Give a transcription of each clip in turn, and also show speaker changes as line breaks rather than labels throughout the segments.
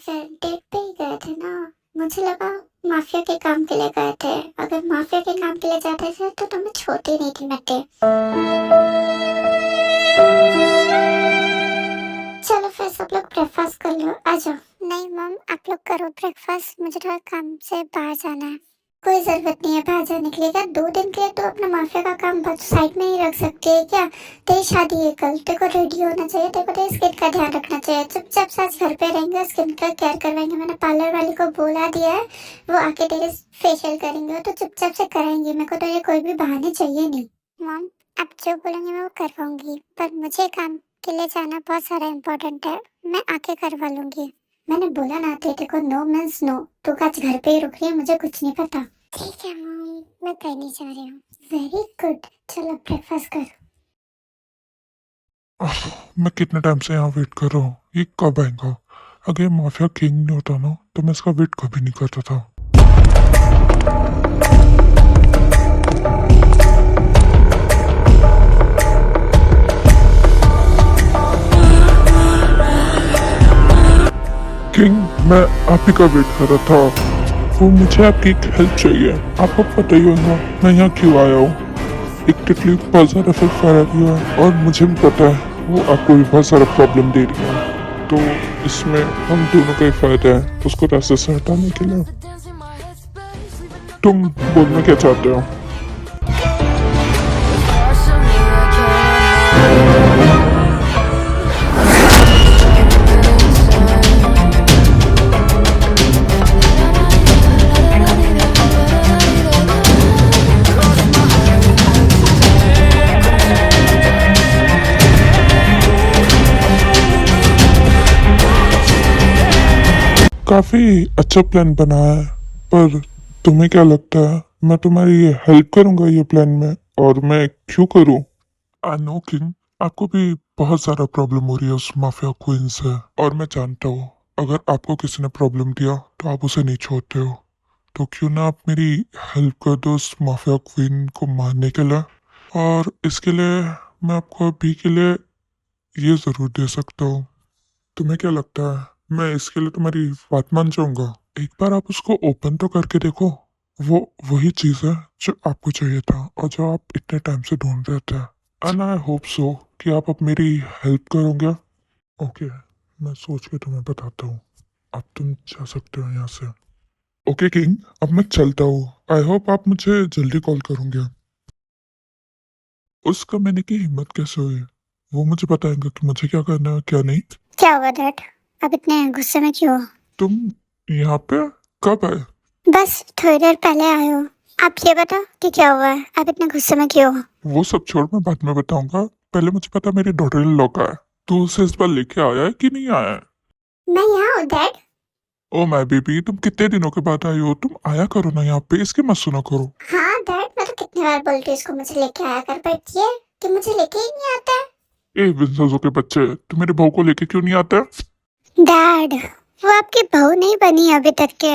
फिर डेट पे ही गए थे ना। मुझे लगा माफिया के काम के लिए गए थे। अगर माफिया के काम के लिए जाते थे तो मैं छोटी नहीं थी मट्टे। चलो फिर सब लोग ब्रेकफास्ट कर लो, आ जाओ। नहीं मम, आप लोग करो ब्रेकफास्ट, मुझे थोड़ा काम से बाहर जाना है। कोई जरूरत नहीं है बाहर जाने के लिए। क्या 2 दिन के लिए तो अपना माफिया का काम बस साइड में ही रख सकते है क्या? तेरी शादी है कल, तेरे को रेडी होना चाहिए, तेरे को तेरी स्किन का ध्यान रखना चाहिए। चुपचाप साथ घर पे रहेंगे, स्किन का केयर करवाएंगे। मैंने पार्लर वाली को बोला दिया है, वो आके तेरे फेशियल करेंगे, तो चुपचाप से कराएंगे। मेरे को तो ये कोई भी बहाने चाहिए नहीं। मम, आप जो बोलेंगे मैं वो करवाऊंगी, पर मुझे काम के लिए जाना बहुत सारा इम्पोर्टेंट है, मैं आके करवा लूंगी। मैंने बोला ना तेरे को नो मीन्स नो। तू आज घर पे ही रुक रही है, मुझे कुछ नहीं पता। ठीक है मम्मी, मैं कहीं नहीं जा रही हूँ। वेरी गुड, चलो ब्रेकफास्ट कर।
मैं कितने टाइम से यहाँ वेट कर रहा हूँ, ये कब आएगा? अगर ये माफिया किंग नहीं होता ना तो मैं इसका वेट कभी नहीं करता था। किंग, मैं आप ही का वेट कर रहा था। वो मुझे आपकी एक हेल्प चाहिए। आपको पता ही होगा मैं यहाँ क्यों आया हूँ। एक तितली बहुत ज़्यादा इफेक्ट फैला रही है और मुझे भी पता है वो आपको भी बहुत सारा प्रॉब्लम दे रही है। तो इसमें हम दोनों का ही फायदा है उसको रास्ते से हटाने के लिए। तुम बोलना क्या चाहते हो? काफी अच्छा प्लान बना है, पर तुम्हें क्या लगता है मैं तुम्हारी हेल्प करूंगा ये प्लान में? और मैं क्यों करूं? आई नो किंग, आपको भी बहुत सारा प्रॉब्लम हो रही है उस माफिया क्वीन से, और मैं जानता हूँ अगर आपको किसी ने प्रॉब्लम दिया तो आप उसे नहीं छोड़ते हो। तो क्यों ना आप मेरी हेल्प कर दो उस माफिया क्वीन को मारने के लिए। और इसके लिए मैं आपको अभी के लिए ये जरूर दे सकता हूँ। तुम्हें क्या लगता है मैं इसके लिए तुम्हारी बात मान जाऊंगा? एक बार आप उसको ओपन तो करके देखो। वो वही चीज है जो आपको चाहिए था और जो आप इतने टाइम से ढूंढ रहे थे। एंड आई होप सो कि आप अब मेरी हेल्प करोगे। ओके, मैं सोच के तुम्हें बताता हूँ। अब तुम जा सकते हो यहाँ से। ओके किंग, अब मैं चलता हूँ। आई होप आप मुझे जल्दी कॉल करोगे। उस कमीने की हिम्मत कैसे हुई? वो मुझे बताएंगे कि मुझे क्या करना है क्या नहीं।
क्या हुआ डैड, अब इतने गुस्से में क्यों हो?
तुम यहाँ पे कब आए?
बस थोड़ी देर पहले आए हो। आप ये बताओ कि क्या हुआ है, आप इतने गुस्से में क्यों हो?
वो सब छोड़, मैं बाद में बताऊंगा। पहले मुझे पता मेरी डॉटर इन लॉ का है। तू उसे इस बार लेके आया है कि नहीं आया है?
मैं यहाँ हूँ डैड।
ओ माय बेबी, तुम कितने दिनों के बाद आई हो? तुम आया करो ना यहाँ पे, इसकी मत सुना करो।
हाँ डैड, मैं तो कितनी बार बोलती हूँ इसको मुझे लेके आया कर, पर ये कि मुझे लेके ही नहीं आता है।
ए विंसेंजो के बच्चे, तुम मेरे बहू को लेके क्यों नहीं आते?
डैड, वो आपकी बहू नहीं बनी अभी तक के।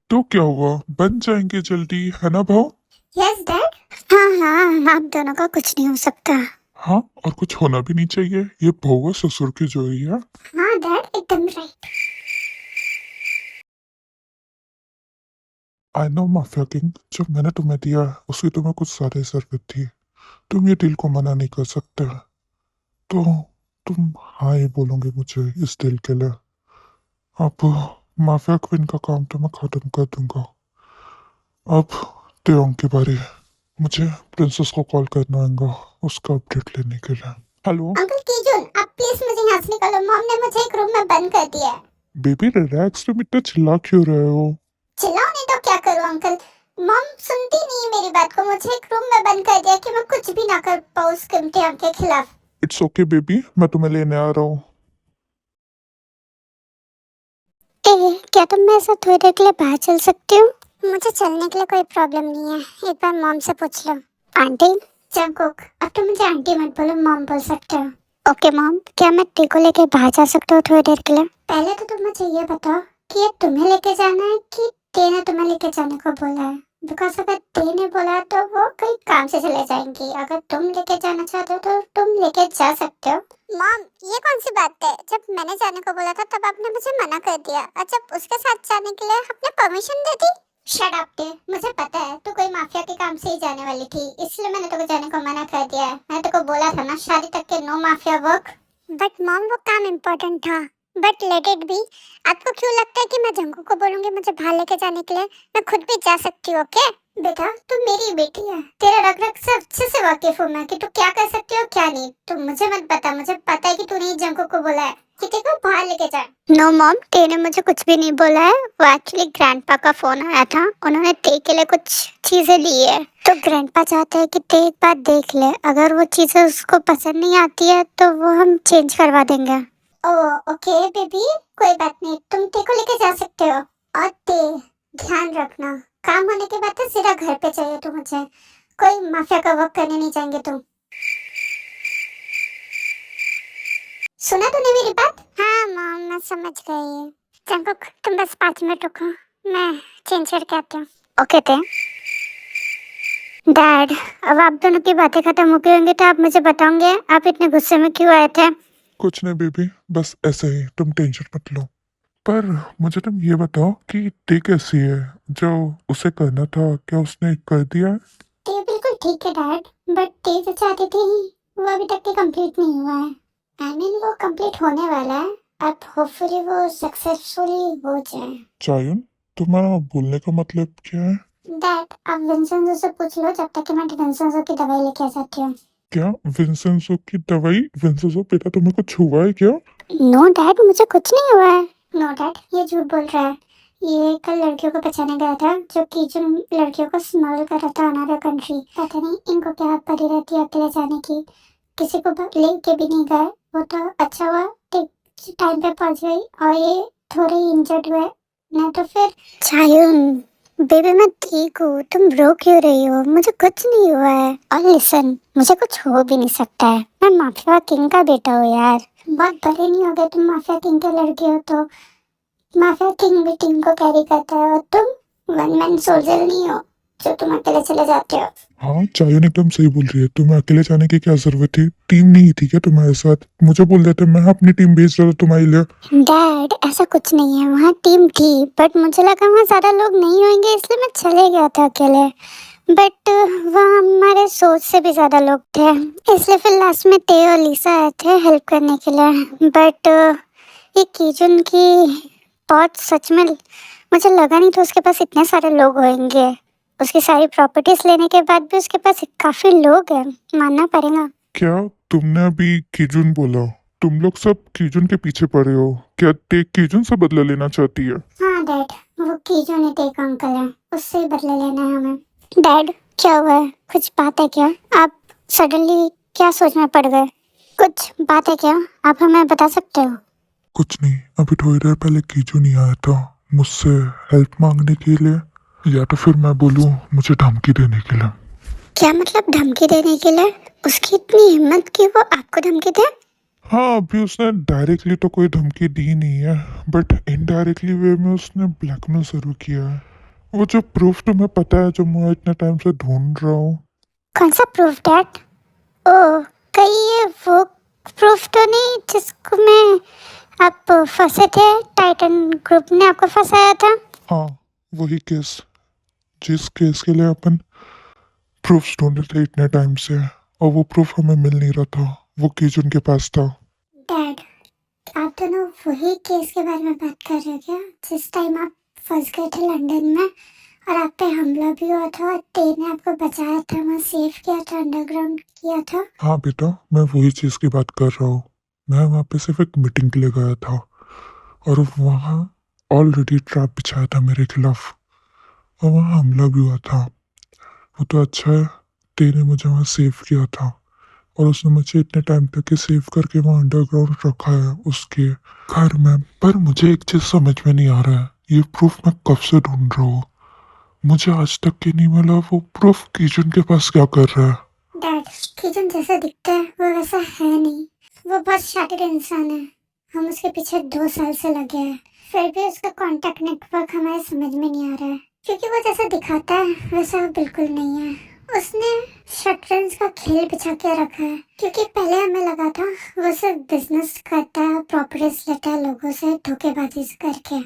तो क्या हुआ, बन जाएंगे जल्दी, है ना बहू?
Yes dad. हाँ हाँ, आप दोनों का कुछ नहीं हो सकता।
हाँ, और कुछ होना भी नहीं चाहिए। ये बहू है ससुर की जोड़ी है।
हाँ डैड, एकदम right.
I know mafia king, जब मैंने तुम्हें दिया उसकी तुम्हें कुछ ज्यादा ही जरूरत थी। तुम ये डील को मना नहीं कर सकते। तो तुम हाँ ही बोलोगे मुझे इस डील के लिए? अब माफिया क्वीन का काम तो मैं खत्म कर दूंगा। अब त्योंग की बारी। मुझे प्रिंसेस को कॉल करना होगा उसका अपडेट लेने के लिए। हेलो
अंकल कीजुन, आप प्लीज मुझे यहाँ से निकालो। मॉम ने मुझे एक रूम में बंद कर दिया है।
बेबी रिलैक्स, तुम इतना चिल्ला क्यों रहे हो?
चिल्लाओ नहीं तो क्या करूँ अंकल? मॉम सुनती नहीं है मेरी बात को, मुझे एक रूम में बंद कर दिया कि मैं कुछ भी ना कर पाऊँ उस किम्टियान के खिलाफ।
इट्स ओके बेबी, मैं तुम्हें लेने आ रहा हूँ।
क्या तुम मेरे साथ थोड़ी देर के लिए बाहर चल सकती हो? मुझे चलने के लिए कोई प्रॉब्लम नहीं है, एक बार मॉम से पूछ लो। आंटी जंगकुक, अब तो मुझे आंटी मत बोलो, मॉम बोल सकते हो। ओके मॉम, क्या मैं टी को लेके बाहर जा सकता हूँ थोड़ी देर के लिए? पहले तो तुम मुझे ये बताओ कि ये तुम्हें लेके जाना है कि टी ने तुम्हें लेके जाने को बोला है। बिकॉज अगर ते ने बोला तो वो कहीं काम से चले जाएंगी। अगर तुम लेके जाना चाहते हो तो तुम लेके जा सकते हो। मॉम, ये कौन सी बात है? जब मैंने जाने को बोला था तब आपने मुझे मना कर दिया, और जब उसके साथ जाने के लिए आपने परमिशन दे दी। शट अप टे, मुझे पता है तू कोई माफिया के काम से ही जाने वाली थी, इसलिए मैंने तेको जाने को मना कर दिया है। मैंने तेको बोला था ना, शादी तक के no mafia work. But mom, वो काम इम्पोर्टेंट था। But let it be. आपको क्यों लगता है कि मैं जंगू को बोलूंगी मुझे बाहर लेके जाने के लिए? मैं खुद भी जा सकती हूँ। ओके बेटा, तू मेरी बेटी है, तेरा रग रग से अच्छे से वाकिफ हूँ मैं कि तू क्या कर सकती हो क्या नहीं। तू मुझे मत बता, मुझे पता है कि तूने ही जंगू को बोला है कि तेको बाहर लेके जा। नो मॉम, तेने मुझे कुछ भी नहीं बोला है। वो एक्चुअली ग्रैंडपा का फोन आया था, उन्होंने ते के लिए कुछ चीजें ली है, तो ग्रैंडपा चाहते हैं कि ते एक बार देख ले। अगर वो चीजें उसको पसंद नहीं आती है तो वो हम चेंज करवा देंगे। ओह ओके बेबी, कोई बात नहीं, तुम ते को लेके जा सकते हो। और ते, ध्यान रखना, काम होने के बाद तो सीधा घर पे चाहिए तू मुझे। कोई माफिया का वर्क करने नहीं जाएंगे तुम। सुना तूने मेरी बात? हाँ मॉम, मैं समझ गई। जंकुक, तुम बस 5 मिनट रुको, मैं चेंज करके आती हूँ। ओके ते। डैड, अब आप दोनों की बातें खत्म हो गई होंगी तो आप मुझे बताओगे आप इतने गुस्से में क्यों आए थे?
कुछ नहीं बेबी, बस ऐसे ही, तुम टेंशन मत लो। पर मुझे तुम ये बताओ कि ते कैसी है? जो उसे करना था क्या उसने कर दिया है?
ते बिल्कुल ठीक है डैड, बट ते जो चाहती थी वो अभी तक के कंप्लीट नहीं हुआ है। आई मीन वो कंप्लीट होने वाला है, अब होपफुली वो सक्सेसफुली हो जाए।
चायुन, तुम्हारा बोलने का मतलब क्या है?
डैड, आप विंसेंजो से पूछ लो जब तक कि मैं विंसेंजो की दवाई लेके आ जाती हूँ।
क्या विंसेंजो की दवाई? विंसेंजो बेटा, तुम्हें कुछ हुआ है क्या?
नो डैड, मुझे कुछ नहीं हुआ है। नो डैड, ये झूठ बोल रहा है। ये कल लड़कियों को बचाने गया था, जो कि जिन लड़कियों को स्मगल कर रहा था अनदर कंट्री। पता नहीं इनको क्या पड़ी रहती है अकेले जाने की, किसी को लेके भी नहीं गए। वो तो अच्छा हुआ ठीक टाइम पे पहुंच गई, और ये थोड़े इंजर्ड हुए, नहीं तो फिर। चायुन बेबी, मैं ठीक हूँ, तुम रो क्यों रही हो? मुझे कुछ नहीं हुआ है। और लिसन, मुझे कुछ हो भी नहीं सकता है, मैं माफिया किंग का बेटा हूँ यार। बहुत बड़े नहीं हो गए तुम माफिया किंग के लड़के हो तो। माफिया किंग भी टीम को कैरी करता है, और तुम वन मैन सोल्जर नहीं हो जो तुम अकेले चले जाते हो।
हाँ, चायुन एकदम सही बोल रही है। तुम्हें अकेले जाने की क्या जरूरत थी? टीम नहीं थी क्या तुम्हारे साथ? मुझे बोल देते, मैं अपनी टीम भेज रहा था तुम्हारे लिए।
डैड, ऐसा कुछ नहीं है, वहाँ टीम थी बट मुझे लगा वहाँ ज्यादा लोग नहीं होंगे इसलिए मैं चले गया था अकेले। बट वहाँ हमारे सोच से भी ज्यादा लोग थे, इसलिए फिर लास्ट में ते और लीसा आए थे हेल्प करने के लिए। बट ये कीजुन की बहुत सच में मुझे लगा नहीं था उसके पास इतने सारे लोग होंगे। उसकी सारी प्रॉपर्टीज लेने के बाद भी उसके पास काफी लोग हैं, मानना पड़ेगा।
क्या तुमने अभी कीजुन बोला? तुम लोग सब कीजुन के पीछे पड़े हो क्या? ते कीजुन से बदला लेना चाहती है?
हाँ डैड, वो कीजुन एक एक अंकल है, उससे ही बदला लेना है हमें। डैड, क्या हुआ है? कुछ बात है क्या? आप सडनली क्या सोच में पड़ गए? कुछ बात है क्या? आप हमें बता सकते हो?
कुछ नहीं, अभी थोड़ी देर पहले कीजुन ही आया था मुझसे हेल्प मांगने के लिए, या तो फिर मैं बोलूँ मुझे धमकी देने के लिए।
क्या मतलब धमकी देने के लिए? उसकी इतनी हिम्मत कि वो आपको धमकी दे?
हाँ, अभी उसने डायरेक्टली तो कोई धमकी दी नहीं है, बट इनडायरेक्टली वे में उसने ब्लैकमेल जरूर किया है। वो जो प्रूफ तुम्हें पता है जो मैं इतने टाइम से ढूंढ रहा हूँ।
कौन सा प्रूफ डैड? ओह, कहीं ये वो प्रूफ तो नहीं जिसको मैं आप फंसे थे, टाइटन ग्रुप ने आपको फंसाया था?
हाँ, वही केस, जिस केस के लिए अपन प्रूफ ढूंढ रहे थे इतने टाइम से, और वो प्रूफ हमें मिल नहीं रहा था, वो कीजुन के पास था।
डैड, आप दोनों वही केस के बारे में बात कर रहे हो क्या, जिस टाइम आप फंस गए थे लंदन में और आप पे हमला भी हुआ था और ते ने आपको बचाया था, वहाँ सेव किया था, अंडरग्राउंड किया था?
हाँ बेटा, मैं वही चीज़ की बात कर रहा हूँ। मैं वहाँ पे सिर्फ एक मीटिंग के लिए गया था, और वहाँ ऑलरेडी ट्रैप बिछाया था मेरे खिलाफ, और वहाँ हमला भी हुआ था। वो तो अच्छा है, तेने मुझे वहाँ सेव किया था, और उसने मुझे इतने टाइम तक के सेव करके वहाँ अंडरग्राउंड रखा है उसके घर में। पर मुझे एक चीज़ समझ में नहीं आ रहा है, ये प्रूफ मैं कब से ढूंढ रहा हूँ, मुझे आज तक के नहीं मिला। वो प्रूफ कीजुन के पास क्या कर रहा है?
डैड, किचन जैसा दिखता है वो वैसा है नहीं, वो बहुत शातिर इंसान है। हम उसके पीछे 2 साल से लगे हैं, फिर भी उसका कांटेक्ट नेटवर्क हमारे समझ में नहीं आ रहा है। क्योंकि वो जैसा दिखाता है वैसा वो बिल्कुल नहीं है। उसने शतरंज का खेल बिछा के रखा है, क्योंकि पहले हमें लगा था वो सिर्फ बिजनेस करता है, प्रॉपर्टीज लेता है लोगों से धोखेबाजी करके।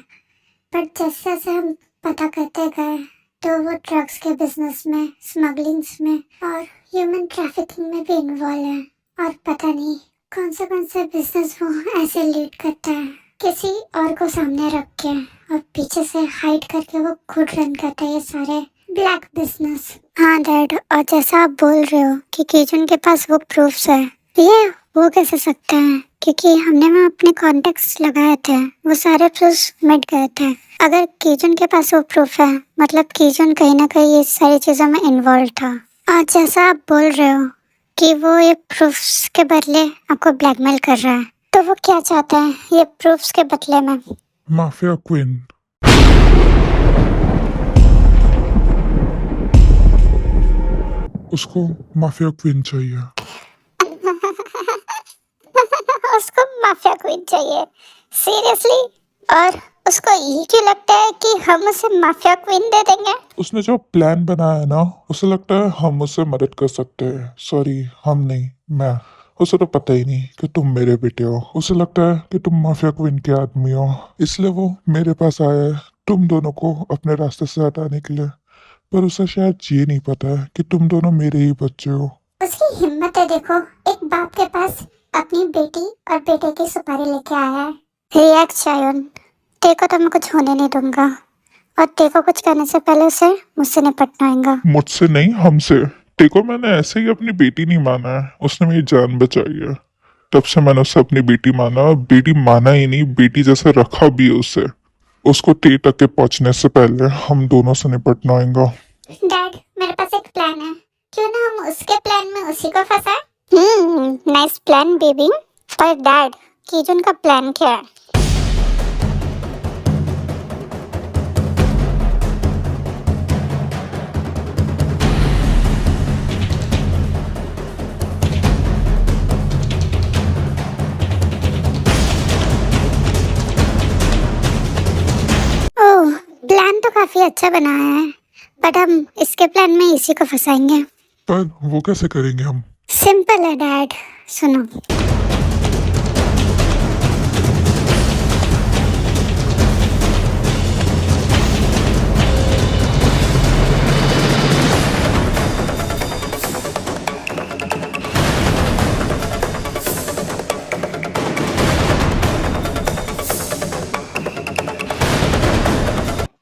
बट जैसे जैसे हम पता करते गए तो वो ड्रग्स के बिजनेस में, स्मगलिंग्स में और ह्यूमन ट्रैफिकिंग में भी इन्वॉल्व है। और पता नहीं कौन से बिजनेस वो ऐसे लीड करता है, किसी और को सामने रख के और पीछे से हाइड करके वो खुद रन करता है ये सारे ब्लैक बिजनेस। हाँ डैड, और जैसा आप बोल रहे हो कि कीजुन के पास वो प्रूफ्स है, ये वो कैसे सकते हैं? क्योंकि हमने वहाँ अपने कॉन्टेक्ट्स लगाए थे, वो सारे प्रूफ्स मिट गए थे। अगर कीजुन के पास वो प्रूफ है मतलब कीजुन कहीं ना कहीं ये सारी चीज़ों में इन्वॉल्व था। और जैसा आप बोल रहे हो कि वो ये प्रूफ्स के बदले आपको ब्लैकमेल कर रहा है, तो वो क्या चाहता है ये प्रूफ्स के बदले में?
माफिया क्वीन, उसको माफिया क्वीन चाहिए।
उसको माफिया क्वीन चाहिए? सीरियसली? और उसको ये क्यों लगता है कि हम उसे माफिया क्वीन दे देंगे?
उसने जो प्लान बनाया है ना, उसे लगता है हम उससे मदद कर सकते हैं। सॉरी, हम नहीं, मैं। उसे तो पता ही नहीं कि तुम मेरे बेटे हो। उसे लगता है कि तुम माफिया क्वीन के आदमी हो, इसलिए वो मेरे पास आया है तुम दोनों को अपने रास्ते से हटाने के लिए। पर उसे शायद ये नहीं पता है कि तुम दोनों मेरे ही बच्चे हो।
उसकी हिम्मत है देखो, एक बाप के पास अपनी बेटी और बेटे की सुपारी लेके आया है। रिएक्ट चायोन, तेको तो मैं कुछ होने नहीं दूंगा, और तेको कुछ करने से पहले उसे मुझसे निपटना होगा।
मुझसे नहीं, हमसे। देखो, मैंने ऐसे ही अपनी बेटी नहीं माना है, उसने मेरी जान बचाई है। तब से मैंने उसे अपनी बेटी माना, और बेटी माना ही नहीं, बेटी जैसे रखा भी है उसे। उसको ते तक के पहुंचने से पहले हम दोनों से निपटना होगा।
डैड, मेरे पास एक प्लान है, क्यों ना हम उसके प्लान में उसी को फंसाएं? Nice plan baby. पर डैड, कीजुन का प्लान क्या है? ओह, प्लान तो काफी अच्छा बनाया है, बट हम इसके प्लान में इसी को फंसाएंगे।
पर वो कैसे करेंगे हम?
सिंपल है डैड, सुनो।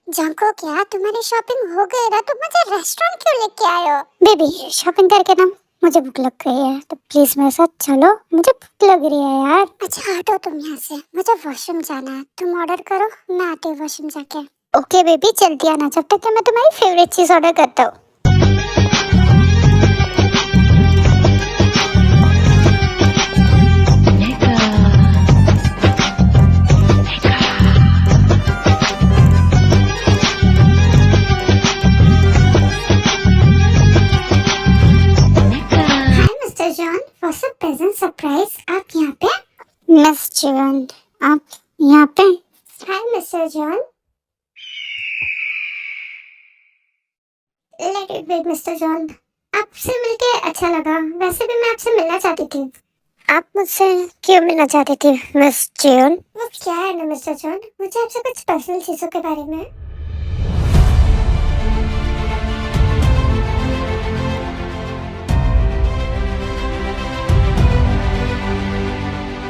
जाको, क्या तुम्हारी शॉपिंग हो गई ना? तुम मुझे रेस्टोरेंट क्यों लेके आए हो? बेबी, शॉपिंग करके ना मुझे भूख लग गई है, तो प्लीज मेरे साथ चलो, मुझे भूख लग रही है यार। अच्छा हटो तुम यहाँ से, मुझे वॉशरूम जाना है। तुम ऑर्डर करो, मैं आती हूँ वॉशरूम जाके। ओके बेबी, जल्दी आना, जब तक कि मैं तुम्हारी फेवरेट चीज ऑर्डर करता हूँ। प्रेजेंट सरप्राइज, आप यहाँ पे? मिस जॉन, आप यहाँ पे? हाय mister John. Late it B mister John, आपसे मिलके अच्छा लगा। वैसे भी मैं आपसे मिलना चाहती थी। आप मुझसे क्यों मिलना चाहती थी मिस जॉन? वो क्या है ना मिस्टर जॉन, मुझे आपसे कुछ पर्सनल चीजों के बारे में।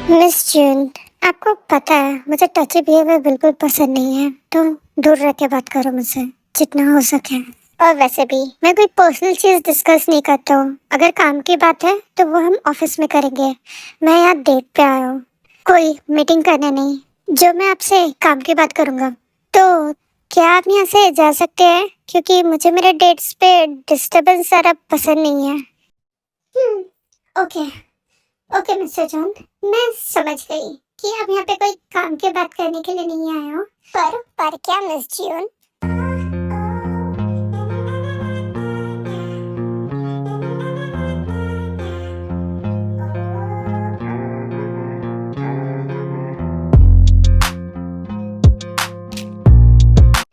मिस जून, आपको पता है मुझे टची बिहेवियर बिल्कुल पसंद नहीं है, तो दूर रह के बात करो मुझसे जितना हो सके। और वैसे भी मैं कोई पर्सनल चीज डिस्कस नहीं करता हूँ। अगर काम की बात है तो वो हम ऑफिस में करेंगे। मैं यहाँ डेट पे आया हूँ, कोई मीटिंग करने नहीं, जो मैं आपसे काम की बात करूँगा। तो क्या आप यहाँ से जा सकते हैं, क्योंकि मुझे मेरे डेट्स पे डिस्टर्बेंस ज़रा पसंद नहीं है। ओके ओके मिस्टर जॉन, मैं समझ गई कि आप यहाँ पे कोई काम की बात करने के लिए नहीं आए हो। पर क्या मिस जून?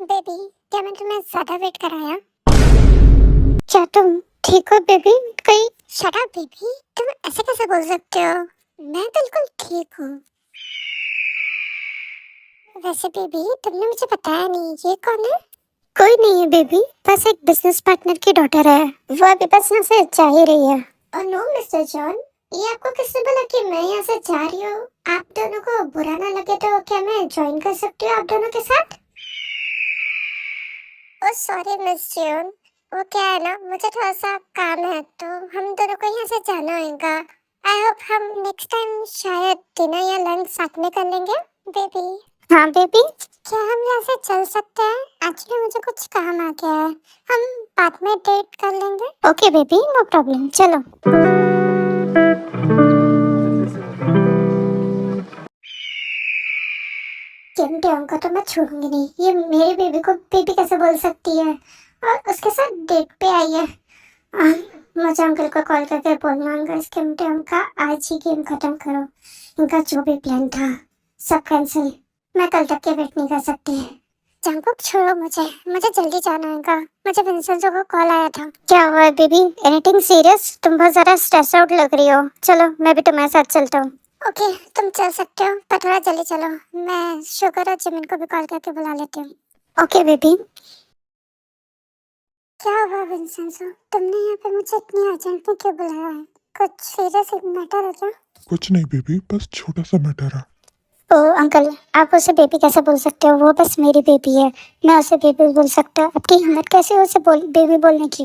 बेबी, क्या मैं तुम्हें ज्यादा वेट कराया? क्या तुम ठीक हो बेबी? कोई शट अप बेबी, तुम ऐसे कैसे बोल सकते हो? मैं बिल्कुल ठीक हूँ। वैसे बेबी तुमने मुझे बताया नहीं, ये कौन है? कोई नहीं है बेबी, बस एक बिजनेस पार्टनर की डॉटर है। वो अभी बस यहाँ से जा ही रही है। और नो मिस्टर जॉन, ये आपको किसने बोला कि मैं यहाँ से जा रही हूँ? आप दोनों को बुरा ना लगे तो क्या मैं ज्वाइन कर सकती हूँ आप दोनों के साथ? ओ सॉरी मिस जॉन, वो क्या है ना, मुझे थोड़ा सा काम है तो हम दोनों को यहाँ से जाना होगा। आई होप हम नेक्स्ट टाइम शायद डिनर या लंच साथ में कर लेंगे बेबी। हाँ बेबी, क्या हम यहाँ से चल सकते हैं? एक्चुअली मुझे कुछ काम आ गया है, हम बाद में डेट कर लेंगे। ओके बेबी, नो प्रॉब्लम, चलो। किम टेओंग को तो मैं छोड़ूंगी नहीं, ये मेरी बेबी को बेबी कैसे बोल सकती है और उसके साथ डेट पे आई है। मुझे अंकल को कॉल करके बोलना होगा इस किम टेओंग का आज ही गेम खत्म करो। इनका जो भी प्लान था सब कैंसिल। मैं कल तक के वेट नहीं कर सकती। जंगकुक छोड़ो मुझे जल्दी जाना होगा। मुझे विंसेंटो को कॉल आया था। क्या हुआ है बेबी? Anything serious? तुम बहुत ज्यादा स्ट्रेस आउट लग रही हो। चलो मैं भी तुम्हारे साथ चलता हूँ। ओके तुम चल सकते हो पर थोड़ा जल्दी चलो। मैं शुगर और जिमिन को भी कॉल करके बुला लेती हूँ। Okay baby. क्या हुआ विंसेंटो, तुमने यहाँ पे मुझे इतनी अर्जेंट में क्यों बुलाया है? कुछ सीरियस मैटर है क्या?
कुछ नहीं बेबी, बस छोटा सा मैटर है।
ओ अंकल, आप उसे बेबी कैसे बोल सकते हो? वो बस मेरी बेबी है, मैं उसे बेबी बोल सकता हूँ। आपकी हिम्मत कैसे उसे बेबी बोलने की?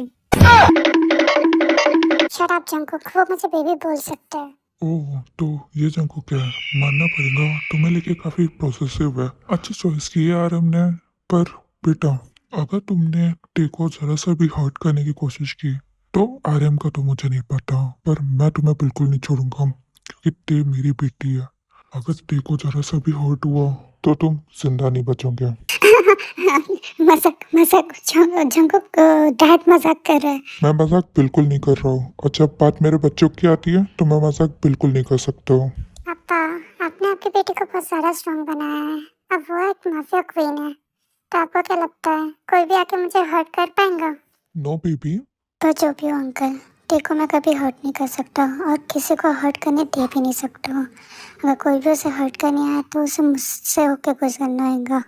शट अप जंगकुक, वो मुझे बेबी बोल सकता है।
ओह तो ये जंको क्या है, मानना पड़ेगा, तुम्हें लेके काफी पॉसेसिव है। अच्छी चॉइस की है आरएम ने। पर बेटा, अगर तुमने टे को जरा सा भी हर्ट करने की कोशिश की तो आरएम का तो मुझे नहीं पता, पर मैं तुम्हें बिल्कुल नहीं छोड़ूंगा क्योंकि टे मेरी बेटी है। अगर टे को जरा सा भी हर्ट हुआ तो तुम जिंदा नहीं बचोगे।
मजाक मजाक, जंगकुक डैड मजाक कर रहा है।
मैं मजाक बिल्कुल नहीं कर रहा हूँ और जब बात मेरे बच्चों की आती है तो मैं मजाक बिल्कुल नहीं कर सकता हूँ।
पापा, आपने आपकी बेटी को बहुत ज्यादा स्ट्रॉन्ग बनाया है। अब वो एक माफिया क्वीन है, तो आपको क्या लगता है कोई भी आके मुझे हर्ट कर पाएगा?
No baby.
पर जो भी हो अंकल, टेको मैं कभी हर्ट नहीं कर सकता और किसी को हर्ट करने दे भी नहीं सकता हूँ। अगर कोई भी उसे हर्ट करने आए तो उसे मुझसे होके गुजरना होगा।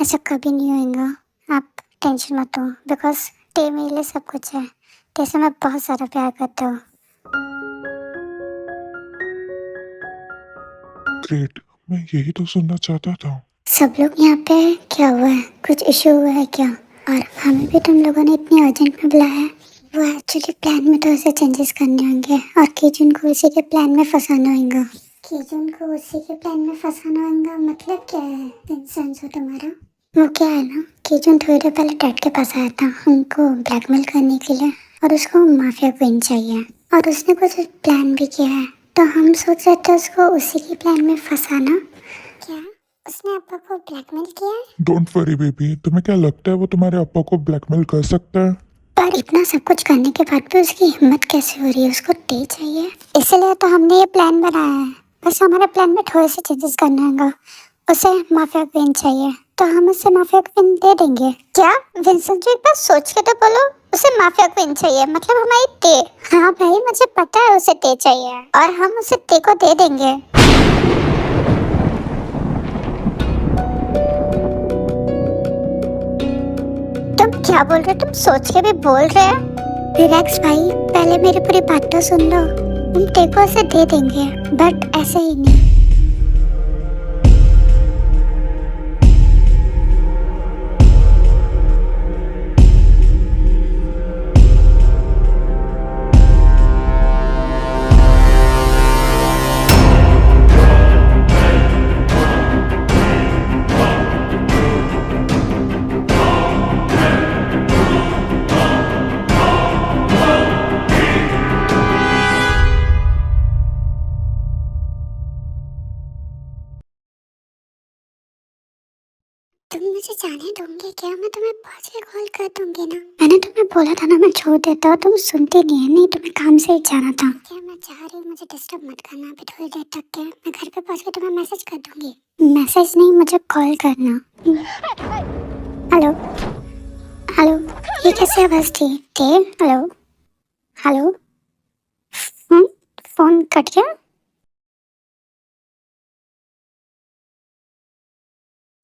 ऐसा कभी नहीं होगा। आप टेंशन मत हो, बिकॉज टे मेरे लिए सब कुछ है। टे से मैं बहुत ज़्यादा प्यार करता हूँ।
ग्रेट, मैं यही तो सुनना चाहता था।
सब लोग यहाँ पे हैं? क्या हुआ है? कुछ इशू हुआ है क्या? और हमें भी तुम लोगों ने इतनी अर्जेंट में बुलाया है? वो एक्चुअली प्लान में थोड़े से चेंजेस करने होंगे और कीजुन को उसी के प्लान में फंसाना होगा। कीजुन को उसी के प्लान में फंसाना होगा मतलब क्या है विंसेंटो तुम्हारा? वो क्या है ना, कीजुन थोड़ी देर पहले डैड के पास आया था उनको ब्लैकमेल करने के लिए और उसको माफिया क्वीन चाहिए और उसने कुछ प्लान भी किया है, तो हम सोच रहे थे उसको उसी के प्लान में फंसाना। क्या उसने अप्पा को ब्लैकमेल किया है?
डोंट वरी बेबी, तुम्हें क्या लगता है वो तुम्हारे अप्पा को ब्लैकमेल कर सकता है?
पर इतना सब कुछ करने के बाद भी उसकी हिम्मत कैसे हो रही है? उसको टे चाहिए, इसलिए तो हमने ये प्लान बनाया है। बस हमारे प्लान में थोड़े से चेंजेस करना होगा। उसे माफिया क्वीन चाहिए तो हम उसे माफिया क्वीन दे देंगे। क्या विंसेंट, एक बार सोच के तो बोलो। उसे माफिया क्वीन चाहिए मतलब हमारी टे। हाँ भाई मुझे पता है उसे टे चाहिए और हम उसे टे को दे देंगे। तुम क्या बोल रहे हो? तुम सोच के भी बोल रहे हो? रिलैक्स भाई, पहले मेरी पूरी बात तो सुन लो। हम टेको से दे देंगे बट ऐसे ही नहीं। तुम मुझे जाने दोगे क्या? मैं तुम्हें बाद में कॉल कर दूंगी ना। मैंने तुम्हें बोला था ना मैं छोड़ देता हूँ, तुम सुनती नहीं है। नहीं तुम्हें काम से ही जाना था। क्या मैं जा रही हूँ, मुझे डिस्टर्ब मत करना अभी थोड़ी देर तक के। मैं घर पे पहुँच के तुम्हें मैसेज कर दूंगी। मैसेज नहीं, मुझे कॉल करना। हेलो कैसे आवाज थी? Hello hello. फोन कट गया।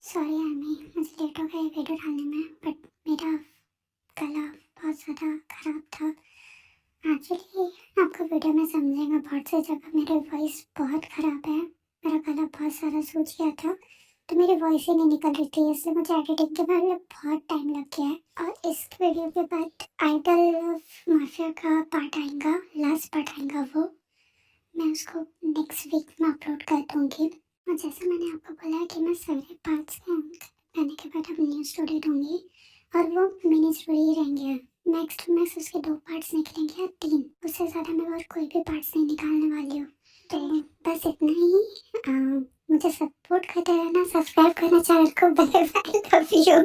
सॉरी आर्मी, मुझे लेट हो गया वीडियो डालने में, बट मेरा गला बहुत ज़्यादा खराब था। एक्चुअली आपको वीडियो में समझेंगे बहुत सी जगह मेरी वॉइस बहुत ख़राब है। मेरा गला बहुत सारा सूज गया था, तो मेरी वॉइस ही नहीं निकल रही थी, इसलिए मुझे एडिटिंग के बाद बहुत टाइम लग गया है। और इस वीडियो के बाद आइडल माफिया का पार्ट आएगा, लास्ट पार्ट आएगा, वो मैं उसको नेक्स्ट वीक में अपलोड कर दूँगी। और जैसे मैंने आपको बोला है कि मैं सारे पार्ट्स करने के बाद अब न्यू स्टोरी दूँगी, और वो मिनी स्टोरी ही रहेंगे। नेक्स्ट में उसके 2 पार्ट्स निकलेंगे या 3, उससे ज़्यादा मैं और कोई भी पार्ट्स नहीं निकालने वाली हूँ। तो बस इतना ही। मुझे सपोर्ट करते रहना, सब्सक्राइब करना चैनल को। Bye bye, love you.